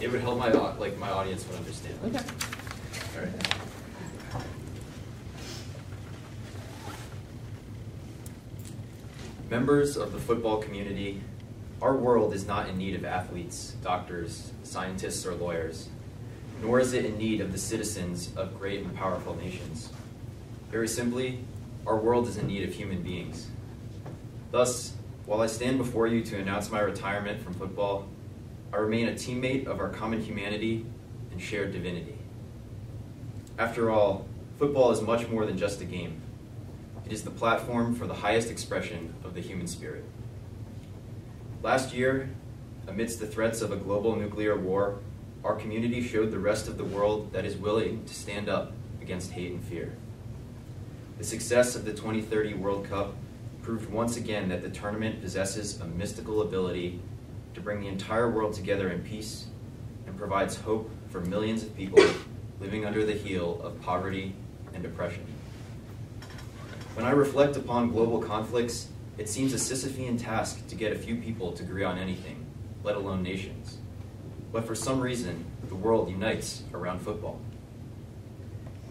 It would help my audience would understand. Okay. All right. Members of the football community, our world is not in need of athletes, doctors, scientists, or lawyers, nor is it in need of the citizens of great and powerful nations. Very simply, our world is in need of human beings. Thus, while I stand before you to announce my retirement from football, I remain a teammate of our common humanity and shared divinity. After all, football is much more than just a game. It is the platform for the highest expression of the human spirit. Last year, amidst the threats of a global nuclear war, our community showed the rest of the world that is willing to stand up against hate and fear. The success of the 2030 World Cup proved once again that the tournament possesses a mystical ability to bring the entire world together in peace and provides hope for millions of people living under the heel of poverty and oppression. When I reflect upon global conflicts, it seems a Sisyphean task to get a few people to agree on anything, let alone nations. But for some reason, the world unites around football.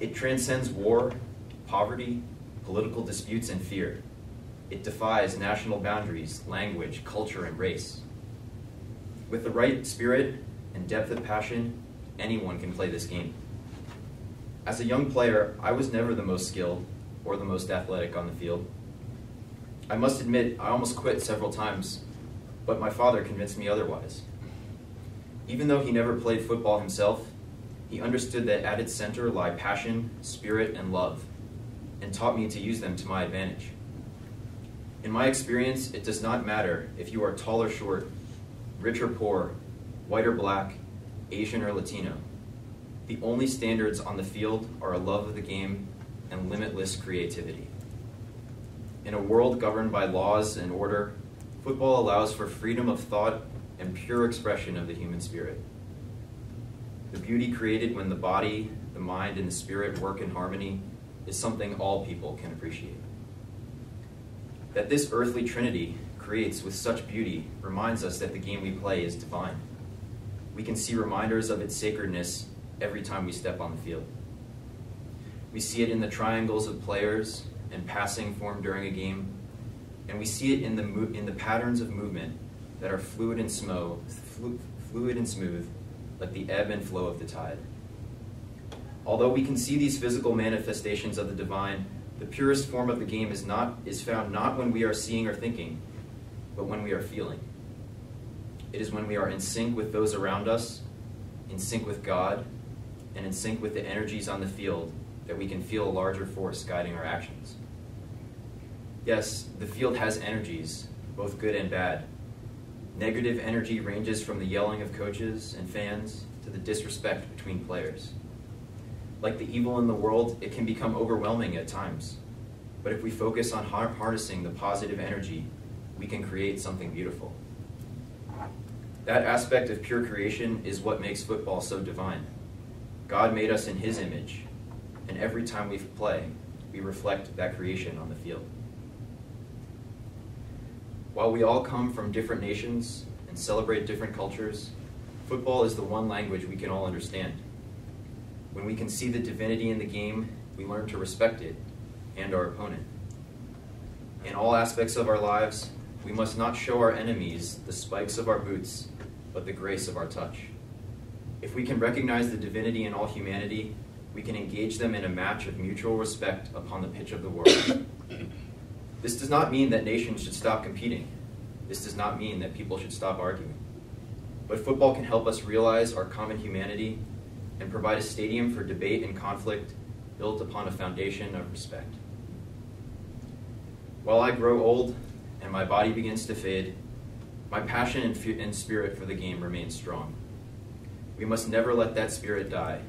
It transcends war, poverty, political disputes, and fear. It defies national boundaries, language, culture, and race. With the right spirit and depth of passion, anyone can play this game. As a young player, I was never the most skilled or the most athletic on the field. I must admit, I almost quit several times, but my father convinced me otherwise. Even though he never played football himself, he understood that at its center lie passion, spirit, and love, and taught me to use them to my advantage. In my experience, it does not matter if you are tall or short, rich or poor, white or black, Asian or Latino. The only standards on the field are a love of the game and limitless creativity. In a world governed by laws and order, football allows for freedom of thought and pure expression of the human spirit. The beauty created when the body, the mind, and the spirit work in harmony is something all people can appreciate. That this earthly trinity creates with such beauty reminds us that the game we play is divine. We can see reminders of its sacredness every time we step on the field. We see it in the triangles of players and passing formed during a game, and we see it in the patterns of movement that are fluid and smooth, like the ebb and flow of the tide. Although we can see these physical manifestations of the divine, the purest form of the game is found not when we are seeing or thinking, but when we are feeling. It is when we are in sync with those around us, in sync with God, and in sync with the energies on the field that we can feel a larger force guiding our actions. Yes, the field has energies, both good and bad. Negative energy ranges from the yelling of coaches and fans to the disrespect between players. Like the evil in the world, it can become overwhelming at times. But if we focus on harnessing the positive energy, we can create something beautiful. That aspect of pure creation is what makes football so divine. God made us in His image, and every time we play, we reflect that creation on the field. While we all come from different nations and celebrate different cultures, football is the one language we can all understand. When we can see the divinity in the game, we learn to respect it and our opponent. In all aspects of our lives, we must not show our enemies the spikes of our boots, but the grace of our touch. If we can recognize the divinity in all humanity, we can engage them in a match of mutual respect upon the pitch of the world. This does not mean that nations should stop competing. This does not mean that people should stop arguing. But football can help us realize our common humanity and provide a stadium for debate and conflict built upon a foundation of respect. While I grow old and my body begins to fade, my passion and spirit for the game remains strong. We must never let that spirit die,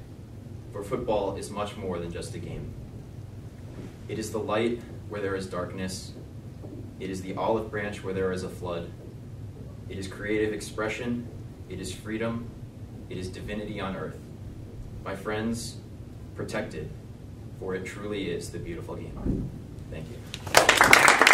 for football is much more than just a game. It is the light where there is darkness. It is the olive branch where there is a flood. It is creative expression. It is freedom. It is divinity on earth. My friends, protect it, for it truly is the beautiful game. Thank you.